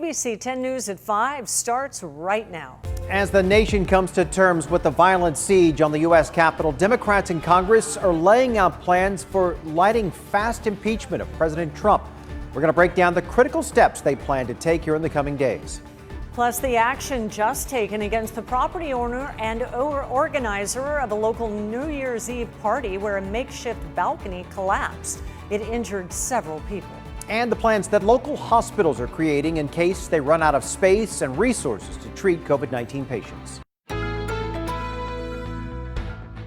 ABC 10 News at 5 starts right now. As the nation comes to terms with the violent siege on the U.S. Capitol, Democrats in Congress are laying out plans for lighting fast impeachment of President Trump. We're going to break down the critical steps they plan to take here in the coming days. Plus, the action just taken against the property owner and organizer of a local New Year's Eve party where a makeshift balcony collapsed. It injured several people. And the plans that local hospitals are creating in case they run out of space and resources to treat COVID-19 patients.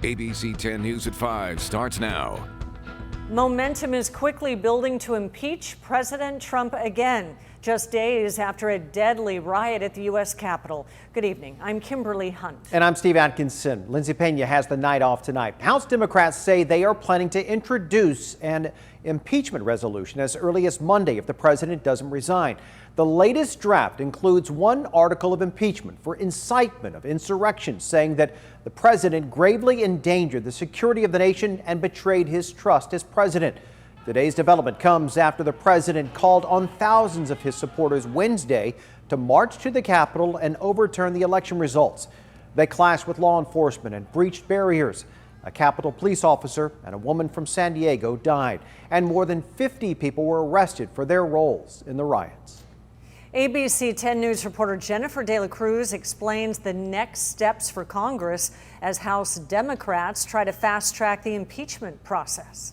ABC 10 News at 5 starts now. Momentum is quickly building to impeach President Trump again, just days after a deadly riot at the U.S. Capitol. Good evening. I'm Kimberly Hunt. And I'm Steve Atkinson. Lindsay Pena has the night off tonight. House Democrats say they are planning to introduce an impeachment resolution as early as Monday if the president doesn't resign. The latest draft includes one article of impeachment for incitement of insurrection, saying that the president gravely endangered the security of the nation and betrayed his trust as president. Today's development comes after the president called on thousands of his supporters Wednesday to march to the Capitol and overturn the election results. They clashed with law enforcement and breached barriers. A Capitol police officer and a woman from San Diego died, and more than 50 people were arrested for their roles in the riots. ABC 10 News reporter Jennifer De La Cruz explains the next steps for Congress as House Democrats try to fast-track the impeachment process.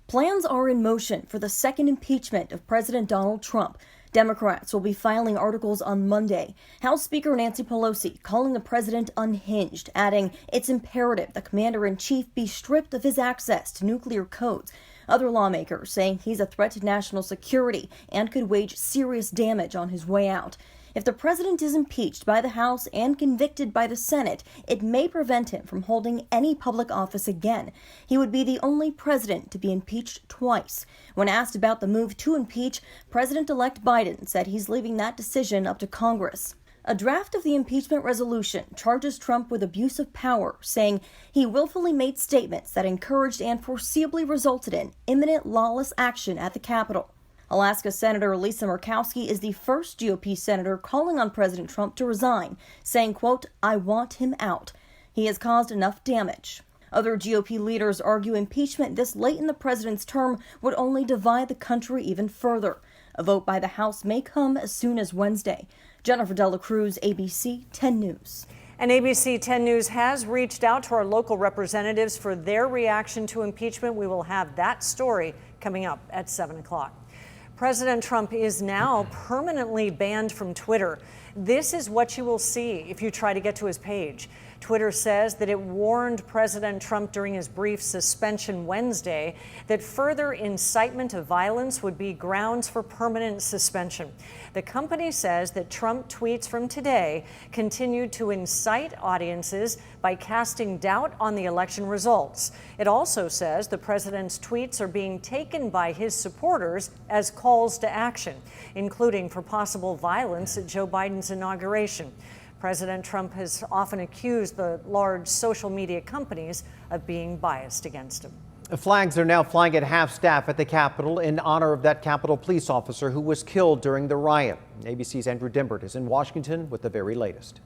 Plans are in motion for the second impeachment of President Donald Trump. Democrats will be filing articles on Monday. House Speaker Nancy Pelosi calling the president unhinged, adding it's imperative the commander-in-chief be stripped of his access to nuclear codes. Other lawmakers saying he's a threat to national security and could wage serious damage on his way out. If the president is impeached by the House and convicted by the Senate, it may prevent him from holding any public office again. He would be the only president to be impeached twice. When asked about the move to impeach, President-elect Biden said he's leaving that decision up to Congress. A draft of the impeachment resolution charges Trump with abuse of power, saying he willfully made statements that encouraged and foreseeably resulted in imminent lawless action at the Capitol. Alaska Senator Lisa Murkowski is the first GOP senator calling on President Trump to resign, saying, quote, I want him out. He has caused enough damage. Other GOP leaders argue impeachment this late in the president's term would only divide the country even further. A vote by the House may come as soon as Wednesday. Jennifer De La Cruz, ABC 10 News. And ABC 10 News has reached out to our local representatives for their reaction to impeachment. We will have that story coming up at 7 o'clock. President Trump is now permanently banned from Twitter. This is what you will see if you try to get to his page. Twitter says that it warned President Trump during his brief suspension Wednesday that further incitement of violence would be grounds for permanent suspension. The company says that Trump tweets from today continued to incite audiences by casting doubt on the election results. It also says the president's tweets are being taken by his supporters as calls to action, including for possible violence at Joe Biden's inauguration. President Trump has often accused the large social media companies of being biased against him. Flags are now flying at half-staff at the Capitol in honor of that Capitol police officer who was killed during the riot. ABC's Andrew Dimbert is in Washington with the very latest.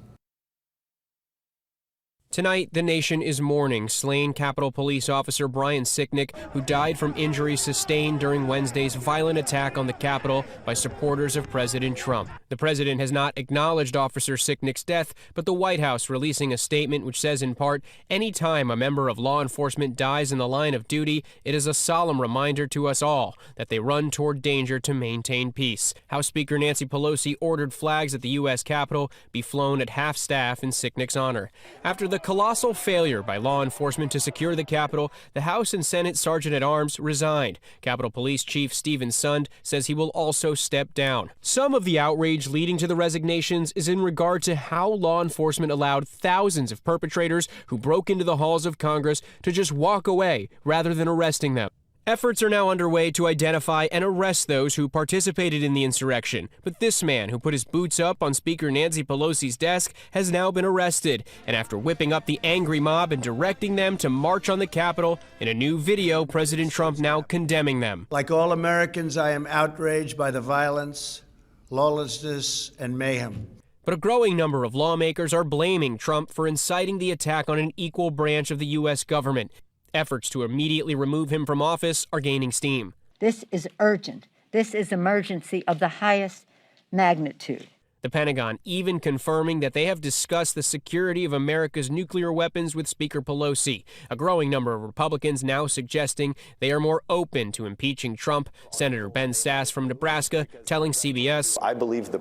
Tonight, the nation is mourning slain Capitol Police Officer Brian Sicknick, who died from injuries sustained during Wednesday's violent attack on the Capitol by supporters of President Trump. The president has not acknowledged Officer Sicknick's death, but the White House releasing a statement which says in part, any time a member of law enforcement dies in the line of duty, it is a solemn reminder to us all that they run toward danger to maintain peace. House Speaker Nancy Pelosi ordered flags at the U.S. Capitol be flown at half-staff in Sicknick's honor. After the colossal failure by law enforcement to secure the Capitol, the House and Senate Sergeant-at-Arms resigned. Capitol Police Chief Stephen Sund says he will also step down. Some of the outrage leading to the resignations is in regard to how law enforcement allowed thousands of perpetrators who broke into the halls of Congress to just walk away rather than arresting them. Efforts are now underway to identify and arrest those who participated in the insurrection. But this man who put his boots up on Speaker Nancy Pelosi's desk has now been arrested. And after whipping up the angry mob and directing them to march on the Capitol, in a new video, President Trump now condemning them. Like all Americans, I am outraged by the violence lawlessness, and mayhem. But a growing number of lawmakers are blaming Trump for inciting the attack on an equal branch of the U.S. government. Efforts to immediately remove him from office are gaining steam. This is urgent. This is emergency of the highest magnitude. The Pentagon even confirming that they have discussed the security of America's nuclear weapons with Speaker Pelosi. A growing number of Republicans now suggesting they are more open to impeaching Trump. Senator Ben Sasse from Nebraska telling CBS, I believe the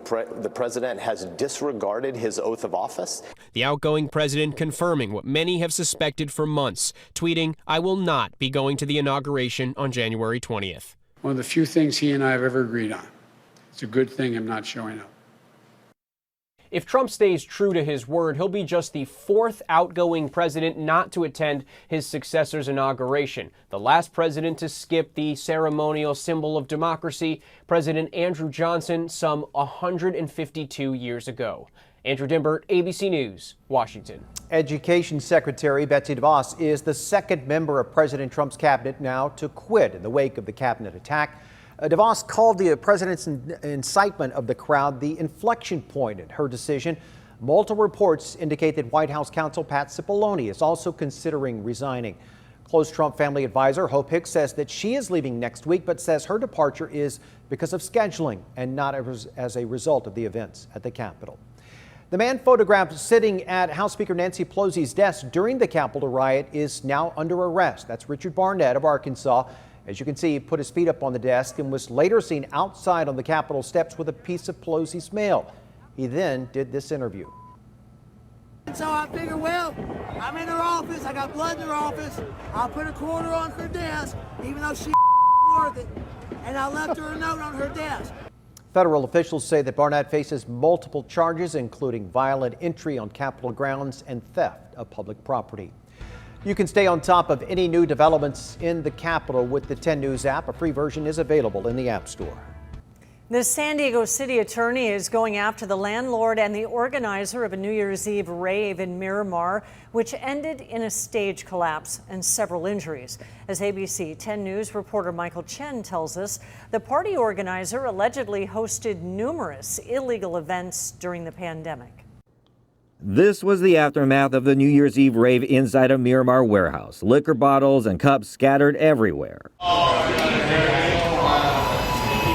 president has disregarded his oath of office. The outgoing president confirming what many have suspected for months, tweeting, I will not be going to the inauguration on January 20th. One of the few things he and I have ever agreed on. It's a good thing I'm not showing up. If Trump stays true to his word, he'll be just the fourth outgoing president not to attend his successor's inauguration. The last president to skip the ceremonial symbol of democracy, President Andrew Johnson, some 152 years ago. Andrew Dimbert, ABC News, Washington. Education Secretary Betsy DeVos is the second member of President Trump's cabinet now to quit in the wake of the cabinet attack. DeVos called the president's incitement of the crowd the inflection point in her decision. Multiple reports indicate that White House counsel Pat Cipollone is also considering resigning. Close Trump family advisor Hope Hicks says that she is leaving next week, but says her departure is because of scheduling and not as a result of the events at the Capitol. The man photographed sitting at House Speaker Nancy Pelosi's desk during the Capitol riot is now under arrest. That's Richard Barnett of Arkansas. As you can see, he put his feet up on the desk and was later seen outside on the Capitol steps with a piece of Pelosi's mail. He then did this interview. So I figured, well, I'm in her office, I got blood in her office, I'll put a quarter on her desk, even though she's worth it, and I left her a note on her desk. Federal officials say that Barnett faces multiple charges, including violent entry on Capitol grounds and theft of public property. You can stay on top of any new developments in the Capitol with the 10 News app. A free version is available in the App Store. The San Diego city attorney is going after the landlord and the organizer of a New Year's Eve rave in Miramar, which ended in a stage collapse and several injuries. As ABC 10 News reporter Michael Chen tells us, the party organizer allegedly hosted numerous illegal events during the pandemic. This was the aftermath of the New Year's Eve rave inside a Miramar warehouse. Liquor bottles and cups scattered everywhere.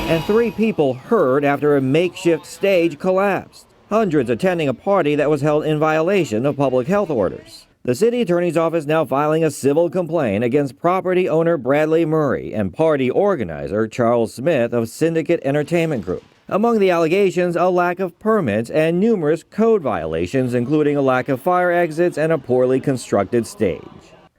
And 3 people hurt after a makeshift stage collapsed. Hundreds attending a party that was held in violation of public health orders. The city attorney's office now filing a civil complaint against property owner Bradley Murray and party organizer Charles Smith of Syndicate Entertainment Group. Among the allegations, a lack of permits and numerous code violations, including a lack of fire exits and a poorly constructed stage.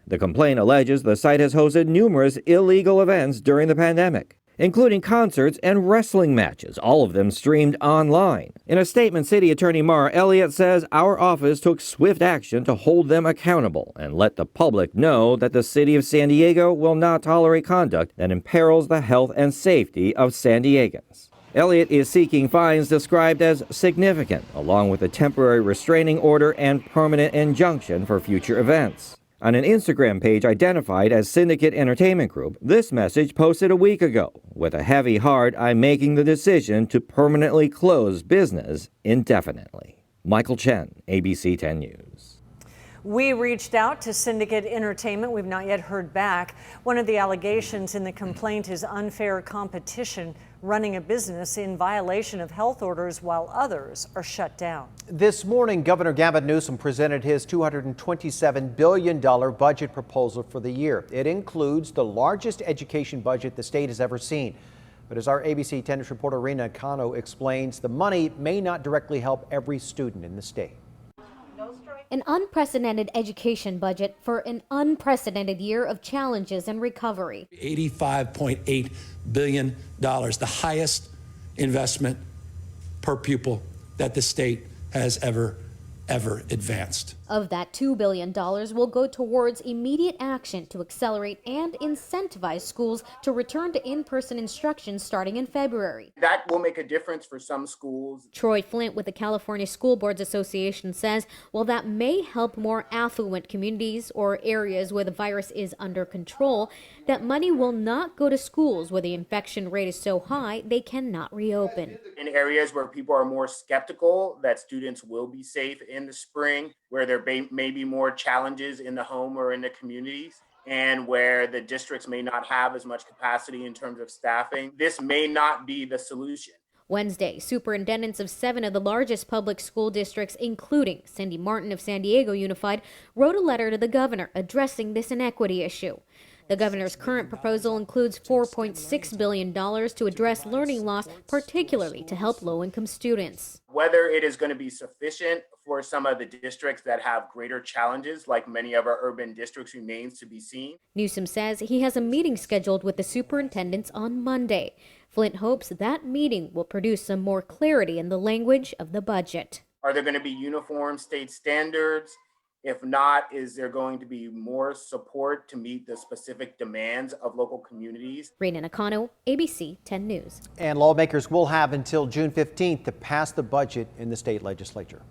The complaint alleges the site has hosted numerous illegal events during the pandemic, including concerts and wrestling matches, all of them streamed online. In a statement, City Attorney Mara Elliott says our office took swift action to hold them accountable and let the public know that the City of San Diego will not tolerate conduct that imperils the health and safety of San Diegans. Elliott is seeking fines described as significant, along with a temporary restraining order and permanent injunction for future events. On an Instagram page identified as Syndicate Entertainment Group, this message posted a week ago. With a heavy heart, I'm making the decision to permanently close business indefinitely. Michael Chen, ABC 10 News. We reached out to Syndicate Entertainment. We've not yet heard back. One of the allegations in the complaint is unfair competition, running a business in violation of health orders while others are shut down. This morning, Governor Gavin Newsom presented his $227 billion budget proposal for the year. It includes the largest education budget the state has ever seen. But as our ABC 10 News reporter Rena Cano explains, the money may not directly help every student in the state. An unprecedented education budget for an unprecedented year of challenges and recovery. $85.8 billion, the highest investment per pupil that the state has ever ever advanced. Of that $2 billion will go towards immediate action to accelerate and incentivize schools to return to in-person instruction starting in February. That will make a difference for some schools. Troy Flint with the California School Boards Association says while that may help more affluent communities or areas where the virus is under control, that money will not go to schools where the infection rate is so high they cannot reopen. In areas where people are more skeptical that students will be safe in the spring, where there may be more challenges in the home or in the communities, and where the districts may not have as much capacity in terms of staffing, this may not be the solution. Wednesday, superintendents of 7 of the largest public school districts, including Cindy Martin of San Diego Unified, wrote a letter to the governor addressing this inequity issue. The governor's current proposal includes $4.6 billion to address learning loss, particularly to help low-income students. Whether it is going to be sufficient for some of the districts that have greater challenges, like many of our urban districts, remains to be seen. Newsom says he has a meeting scheduled with the superintendents on Monday. Flint hopes that meeting will produce some more clarity in the language of the budget. Are there going to be uniform state standards? If not, is there going to be more support to meet the specific demands of local communities? Rena Nakano, ABC 10 News. And lawmakers will have until June 15th to pass the budget in the state legislature.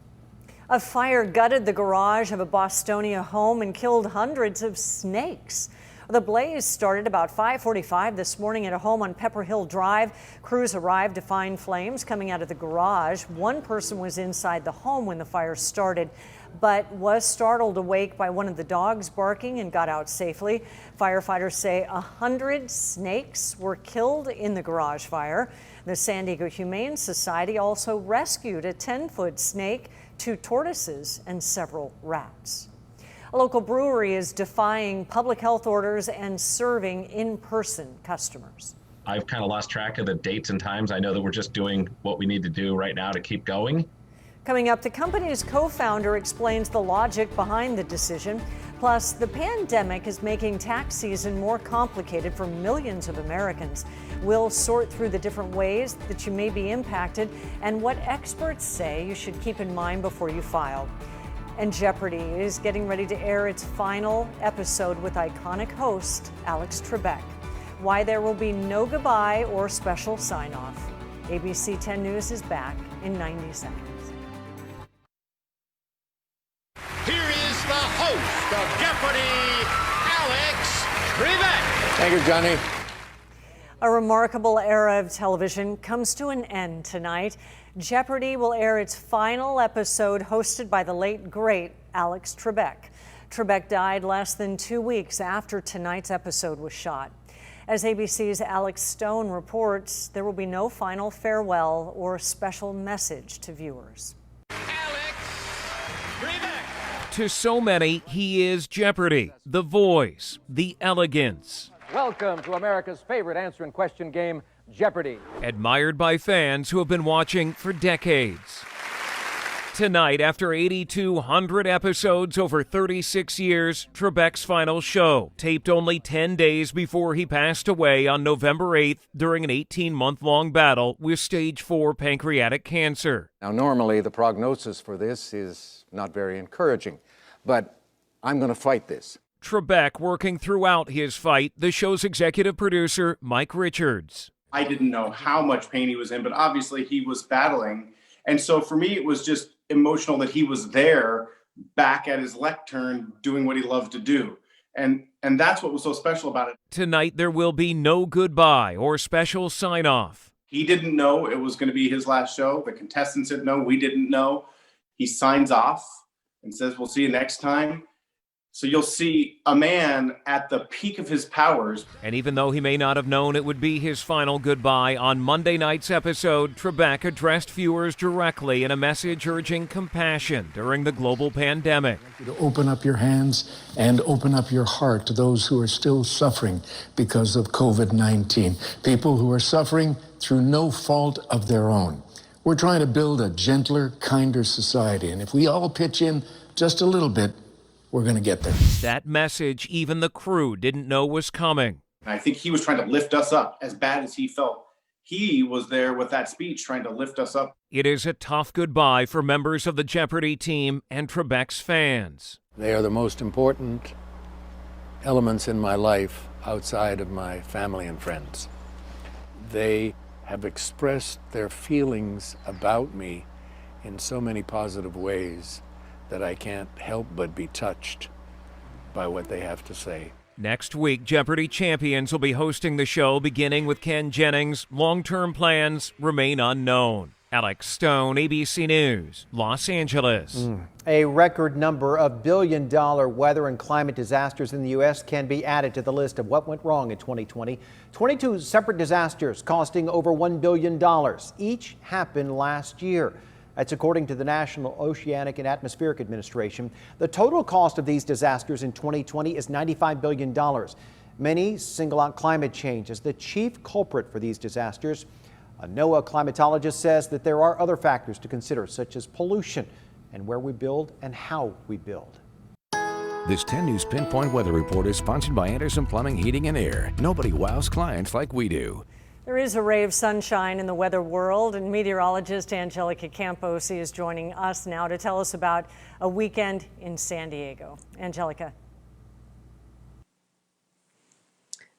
A fire gutted the garage of a Bostonia home and killed hundreds of snakes. The blaze started about 5:45 this morning at a home on Pepper Hill Drive. Crews arrived to find flames coming out of the garage. One person was inside the home when the fire started, but was startled awake by one of the dogs barking and got out safely. Firefighters say 100 snakes were killed in the garage fire. The San Diego Humane Society also rescued a 10-foot snake, 2 tortoises, and several rats. A local brewery is defying public health orders and serving in-person customers. I've kind of lost track of the dates and times. I know that we're just doing what we need to do right now to keep going. Coming up, the company's co-founder explains the logic behind the decision. Plus, the pandemic is making tax season more complicated for millions of Americans. We'll sort through the different ways that you may be impacted and what experts say you should keep in mind before you file. And Jeopardy is getting ready to air its final episode with iconic host Alex Trebek. Why there will be no goodbye or special sign-off. ABC 10 News is back in 90 seconds. Here is the host of Jeopardy, Alex Trebek. Thank you, Johnny. A remarkable era of television comes to an end tonight. Jeopardy will air its final episode, hosted by the late, great Alex Trebek. Trebek died less than 2 weeks after tonight's episode was shot. As ABC's Alex Stone reports, there will be no final farewell or special message to viewers. To so many, he is Jeopardy, the voice, the elegance. Welcome to America's favorite answer and question game, Jeopardy! Admired by fans who have been watching for decades. Tonight, after 8,200 episodes over 36 years, Trebek's final show, taped only 10 days before he passed away on November 8th during an 18-month-long battle with stage 4 pancreatic cancer. Now, normally the prognosis for this is not very encouraging, but I'm going to fight this. Trebek working throughout his fight, the show's executive producer, Mike Richards. I didn't know how much pain he was in, but obviously he was battling. And so for me, it was just emotional that he was there back at his lectern doing what he loved to do. And that's what was so special about it. Tonight, there will be no goodbye or special sign-off. He didn't know it was going to be his last show. The contestants didn't know. We didn't know. He signs off and says, we'll see you next time. So you'll see a man at the peak of his powers. And even though he may not have known it would be his final goodbye, on Monday night's episode, Trebek addressed viewers directly in a message urging compassion during the global pandemic. To open up your hands and open up your heart to those who are still suffering because of COVID-19. People who are suffering through no fault of their own. We're trying to build a gentler, kinder society. And if we all pitch in just a little bit, we're going to get there. That message even the crew didn't know was coming. I think he was trying to lift us up as bad as he felt he was there with that speech trying to lift us up. It is a tough goodbye for members of the Jeopardy team and Trebek's fans. They are the most important elements in my life outside of my family and friends. They have expressed their feelings about me in so many positive ways that I can't help but be touched by what they have to say. Next week, Jeopardy champions will be hosting the show, beginning with Ken Jennings. Long-term plans remain unknown. Alex Stone, ABC News, Los Angeles. A record number of billion-dollar weather and climate disasters in the U.S. can be added to the list of what went wrong in 2020. 22 separate disasters costing over $1 billion. Each happened last year. That's according to the National Oceanic and Atmospheric Administration. The total cost of these disasters in 2020 is $95 billion. Many single out climate change as the chief culprit for these disasters. A NOAA climatologist says that there are other factors to consider, such as pollution and where we build and how we build. This 10 News Pinpoint Weather Report is sponsored by Anderson Plumbing, Heating and Air. Nobody wows clients like we do. There is a ray of sunshine in the weather world, and meteorologist Angelica Campos is joining us now to tell us about a weekend in San Diego. Angelica.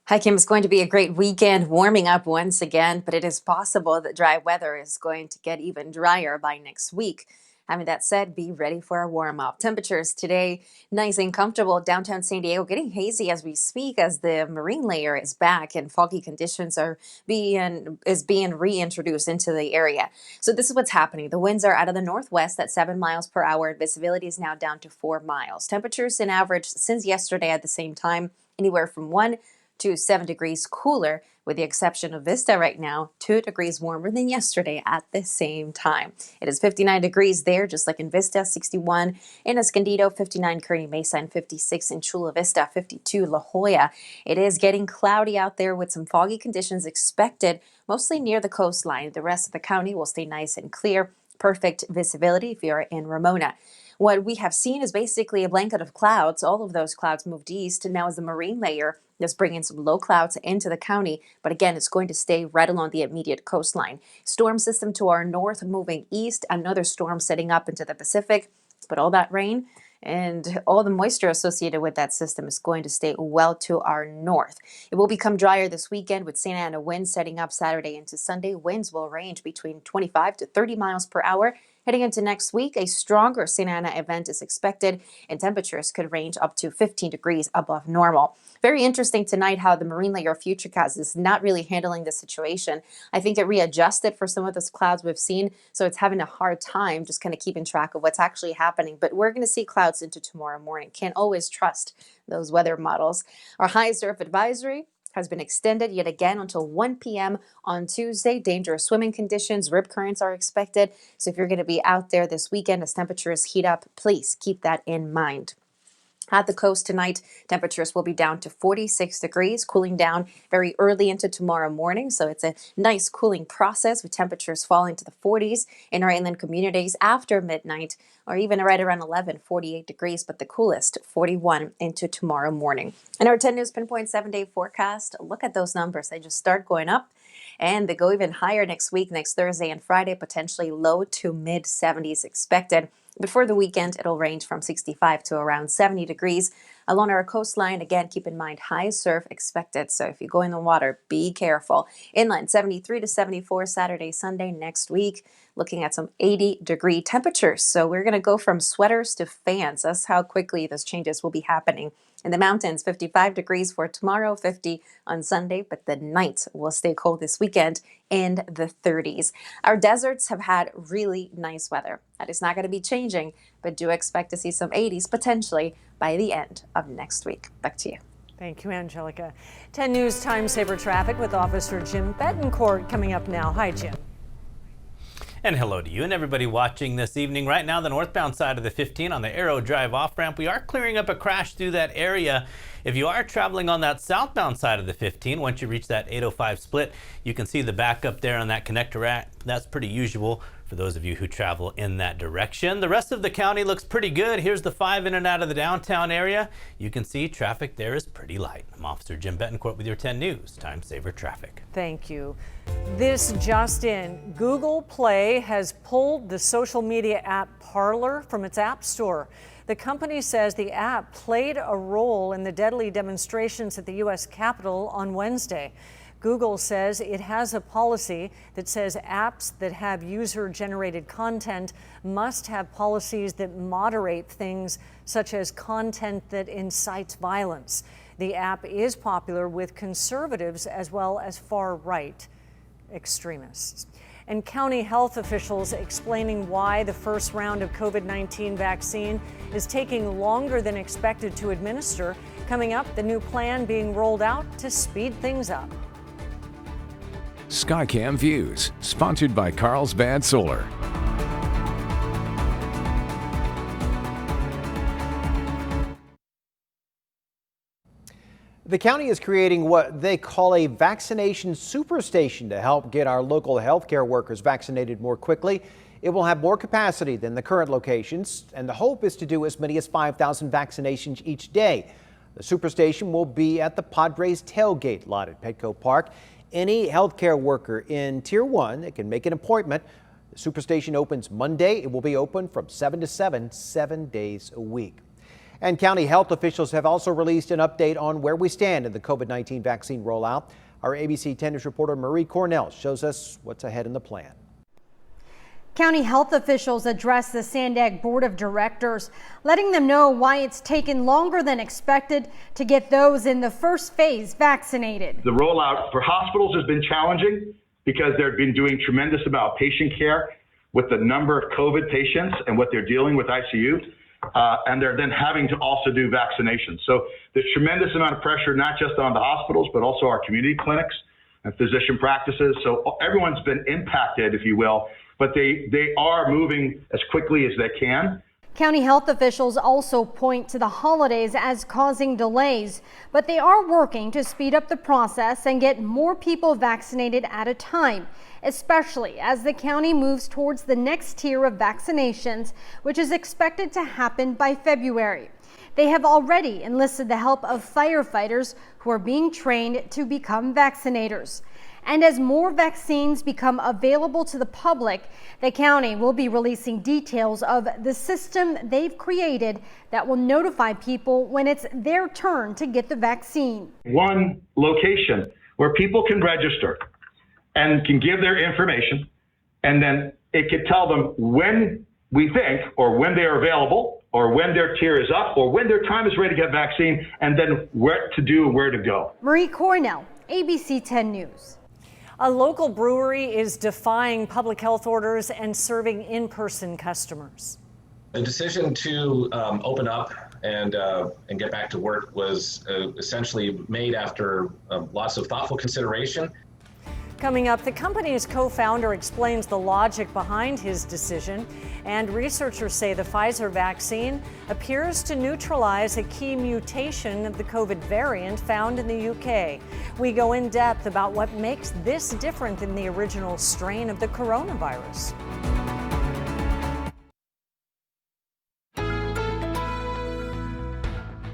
Hi, Kim. It's going to be a great weekend, warming up once again, but it is possible that dry weather is going to get even drier by next week. Having that said, be ready for a warm up. Temperatures today, nice and comfortable. Downtown San Diego getting hazy as we speak as the marine layer is back and foggy conditions are being reintroduced into the area. So this is what's happening. The winds are out of the northwest at 7 miles per hour. Visibility is now down to 4 miles. Temperatures in average since yesterday at the same time, anywhere from 1 to 7 degrees cooler, with the exception of Vista right now, 2 degrees warmer than yesterday at the same time. It is 59 degrees there, just like in Vista, 61 in Escondido, 59 Kearny Mesa, and 56 in Chula Vista, 52 La Jolla. It is getting cloudy out there with some foggy conditions expected, mostly near the coastline. The rest of the county will stay nice and clear. Perfect visibility if you're in Ramona. What we have seen is basically a blanket of clouds. All of those clouds moved east, and now as the marine layer that's bringing some low clouds into the county. But again, it's going to stay right along the immediate coastline. Storm system to our north moving east. Another storm setting up into the Pacific. But all that rain and all the moisture associated with that system is going to stay well to our north. It will become drier this weekend with Santa Ana winds setting up Saturday into Sunday. Winds will range between 25 to 30 miles per hour. Heading into next week, a stronger Santa Ana event is expected, and temperatures could range up to 15 degrees above normal. Very interesting tonight how the marine layer futurecast is not really handling the situation. I think it readjusted for some of those clouds we've seen, so it's having a hard time just kind of keeping track of what's actually happening. But we're going to see clouds into tomorrow morning. Can't always trust those weather models. Our high surf advisory has been extended yet again until 1 p.m. on Tuesday. Dangerous swimming conditions, rip currents are expected. So if you're going to be out there this weekend as temperatures heat up, please keep that in mind. At the coast tonight, temperatures will be down to 46 degrees, cooling down very early into tomorrow morning. So it's a nice cooling process with temperatures falling to the 40s in our inland communities after midnight, or even right around 11, 48 degrees, but the coolest 41 into tomorrow morning. In our 10 News Pinpoint 7-day forecast, look at those numbers. They just start going up. And they go even higher next week, next Thursday and Friday, potentially low to mid 70s expected. Before the weekend, it'll range from 65 to around 70 degrees. Along our coastline, again, keep in mind high surf expected. So if you go in the water, be careful. Inland, 73 to 74 Saturday, Sunday next week. Looking at some 80-degree temperatures. So we're going to go from sweaters to fans. That's how quickly those changes will be happening. In the mountains, 55 degrees for tomorrow, 50 on Sunday, but the nights will stay cold this weekend in the 30s. Our deserts have had really nice weather. That is not going to be changing, but do expect to see some 80s potentially by the end of next week. Back to you. Thank you, Angelica. 10 News Time Saver Traffic with Officer Jim Betancourt coming up now. Hi, Jim. And hello to you and everybody watching this evening. Right now, the northbound side of the 15 on the Arrow Drive off-ramp, we are clearing up a crash through that area. If you are traveling on that southbound side of the 15, once you reach that 805 split, you can see the backup there on that connector ramp. That's pretty usual for those of you who travel in that direction. The rest of the county looks pretty good. Here's the 5 in and out of the downtown area. You can see traffic there is pretty light. I'm Officer Jim Betancourt with your 10 News Time Saver Traffic. Thank you. This just in, Google Play has pulled the social media app Parler from its app store. The company says the app played a role in the deadly demonstrations at the U.S. Capitol on Wednesday. Google says it has a policy that says apps that have user-generated content must have policies that moderate things such as content that incites violence. The app is popular with conservatives as well as far-right extremists. And county health officials explaining why the first round of COVID-19 vaccine is taking longer than expected to administer. Coming up, the new plan being rolled out to speed things up. Skycam Views, sponsored by Carlsbad Solar. The county is creating what they call a vaccination superstation to help get our local healthcare workers vaccinated more quickly. It will have more capacity than the current locations, and the hope is to do as many as 5,000 vaccinations each day. The superstation will be at the Padres tailgate lot at Petco Park. Any healthcare worker in Tier 1 that can make an appointment. The superstation opens Monday. It will be open from 7 to 7, 7 days a week. And county health officials have also released an update on where we stand in the COVID-19 vaccine rollout. Our ABC 10 News reporter Marie Cornell shows us what's ahead in the plan. County health officials addressed the Sandag Board of Directors, letting them know why it's taken longer than expected to get those in the first phase vaccinated. The rollout for hospitals has been challenging because they've been doing tremendous amount of patient care with the number of COVID patients and what they're dealing with ICU, and they're then having to also do vaccinations. So there's tremendous amount of pressure, not just on the hospitals, but also our community clinics and physician practices. So everyone's been impacted, if you will, but they are moving as quickly as they can. County health officials also point to the holidays as causing delays, but they are working to speed up the process and get more people vaccinated at a time, especially as the county moves towards the next tier of vaccinations, which is expected to happen by February. They have already enlisted the help of firefighters who are being trained to become vaccinators. And as more vaccines become available to the public, the county will be releasing details of the system they've created that will notify people when it's their turn to get the vaccine. One location where people can register and can give their information, and then it could tell them when we think, or when they are available, or when their tier is up, or when their time is ready to get vaccine, and then what to do and where to go. Marie Cornell, ABC 10 News. A local brewery is defying public health orders and serving in-person customers. The decision to open up and get back to work was essentially made after lots of thoughtful consideration. Coming up, the company's co-founder explains the logic behind his decision, and researchers say the Pfizer vaccine appears to neutralize a key mutation of the COVID variant found in the UK. We go in depth about what makes this different than the original strain of the coronavirus.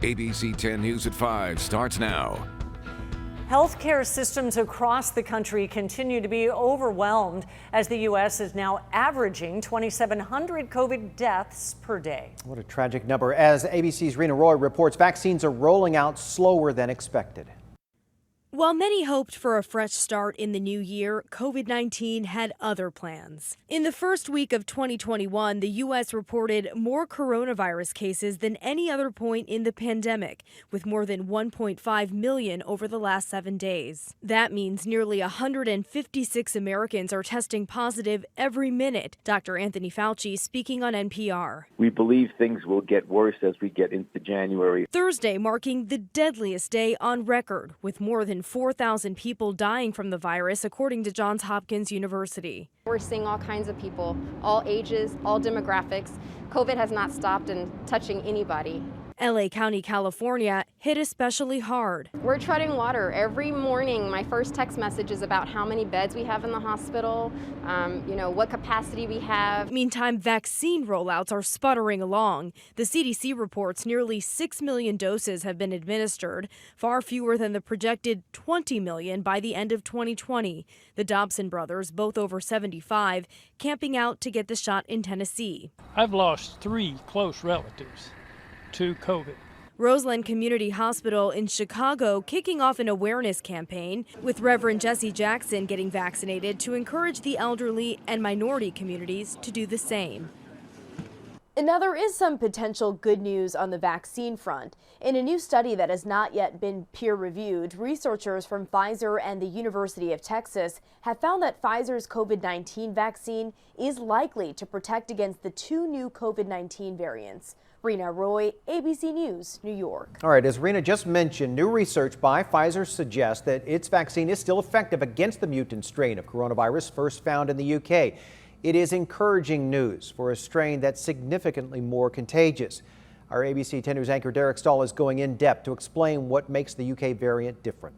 ABC 10 News at 5 starts now. Healthcare systems across the country continue to be overwhelmed as the U.S. is now averaging 2,700 COVID deaths per day. What a tragic number. As ABC's Rena Roy reports, vaccines are rolling out slower than expected. While many hoped for a fresh start in the new year, COVID-19 had other plans. In the first week of 2021, the U.S. reported more coronavirus cases than any other point in the pandemic, with more than 1.5 million over the last 7 days. That means nearly 156 Americans are testing positive every minute. Dr. Anthony Fauci speaking on NPR. We believe things will get worse as we get into January. Thursday marking the deadliest day on record, with more than 4,000 people dying from the virus, according to Johns Hopkins University. We're seeing all kinds of people, all ages, all demographics. COVID has not stopped in touching anybody. LA County, California hit especially hard. We're treading water. Every morning, my first text message is about how many beds we have in the hospital, what capacity we have. Meantime, vaccine rollouts are sputtering along. The CDC reports nearly 6 million doses have been administered, far fewer than the projected 20 million by the end of 2020. The Dobson brothers, both over 75, camping out to get the shot in Tennessee. I've lost 3 close relatives to COVID. Roseland Community Hospital in Chicago kicking off an awareness campaign with Reverend Jesse Jackson getting vaccinated to encourage the elderly and minority communities to do the same. And now there is some potential good news on the vaccine front. In a new study that has not yet been peer-reviewed, researchers from Pfizer and the University of Texas have found that Pfizer's COVID-19 vaccine is likely to protect against the 2 new COVID-19 variants. Rena Roy, ABC News, New York. All right, as Rena just mentioned, new research by Pfizer suggests that its vaccine is still effective against the mutant strain of coronavirus first found in the UK. It is encouraging news for a strain that's significantly more contagious. Our ABC 10 News anchor Derek Stahl is going in depth to explain what makes the UK variant different.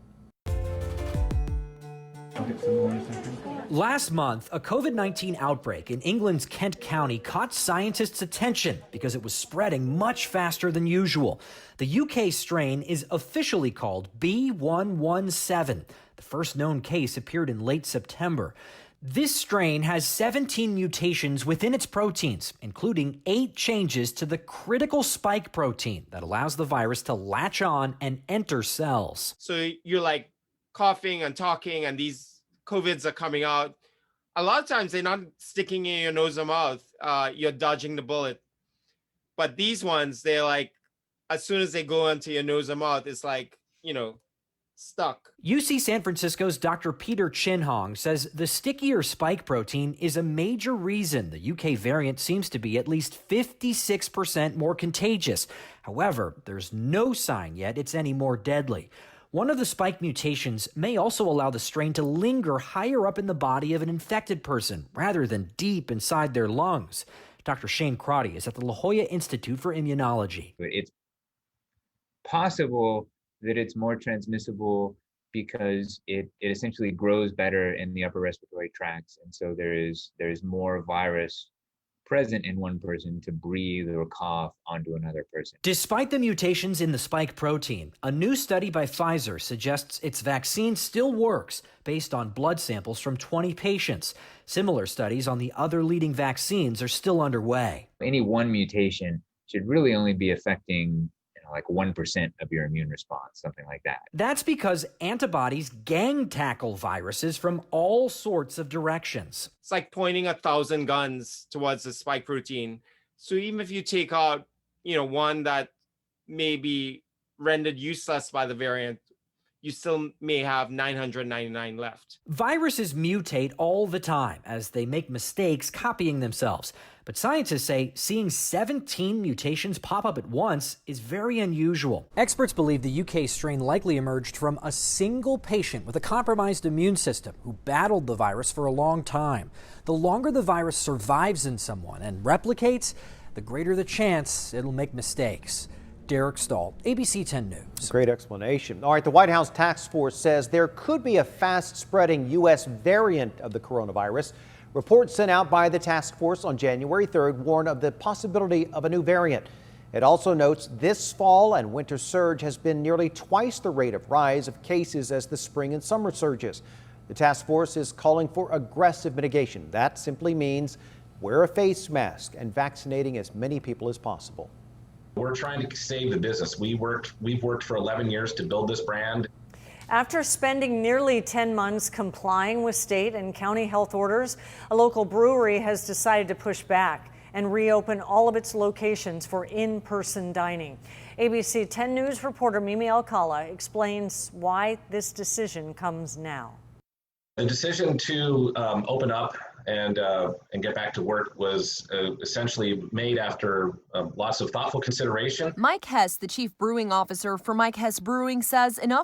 Last month, a COVID-19 outbreak in England's Kent County caught scientists' attention because it was spreading much faster than usual. The UK strain is officially called B117. The first known case appeared in late September. This strain has 17 mutations within its proteins, including 8 changes to the critical spike protein that allows the virus to latch on and enter cells. So you're like coughing and talking and these COVIDs are coming out. A lot of times they're not sticking in your nose or mouth. You're dodging the bullet. But these ones, they're like, as soon as they go into your nose or mouth, it's like, stuck. UC San Francisco's Dr. Peter Chinhong says the stickier spike protein is a major reason the UK variant seems to be at least 56% more contagious. However, there's no sign yet it's any more deadly. One of the spike mutations may also allow the strain to linger higher up in the body of an infected person rather than deep inside their lungs. Dr. Shane Crotty is at the La Jolla Institute for Immunology. It's possible that it's more transmissible because it essentially grows better in the upper respiratory tracts. And so there's more virus present in one person to breathe or cough onto another person. Despite the mutations in the spike protein, a new study by Pfizer suggests its vaccine still works based on blood samples from 20 patients. Similar studies on the other leading vaccines are still underway. Any one mutation should really only be affecting like 1% of your immune response, something like that. That's because antibodies gang tackle viruses from all sorts of directions. It's like pointing 1,000 guns towards the spike protein. So even if you take out, one that may be rendered useless by the variant, you still may have 999 left. Viruses mutate all the time as they make mistakes copying themselves. But scientists say seeing 17 mutations pop up at once is very unusual. Experts believe the UK strain likely emerged from a single patient with a compromised immune system who battled the virus for a long time. The longer the virus survives in someone and replicates, the greater the chance it'll make mistakes. Derek Stahl, ABC 10 News. Great explanation. All right, the White House task force says there could be a fast-spreading U.S. variant of the coronavirus. Reports sent out by the task force on January 3rd warn of the possibility of a new variant. It also notes this fall and winter surge has been nearly twice the rate of rise of cases as the spring and summer surges. The task force is calling for aggressive mitigation. That simply means wear a face mask and vaccinating as many people as possible. We're trying to save the business. We've worked for 11 years to build this brand. After spending nearly 10 months complying with state and county health orders, a local brewery has decided to push back and reopen all of its locations for in-person dining. ABC 10 News reporter Mimi Alcala explains why this decision comes now. The decision to open up and get back to work was essentially made after lots of thoughtful consideration. Mike Hess, the chief brewing officer for Mike Hess Brewing, says enough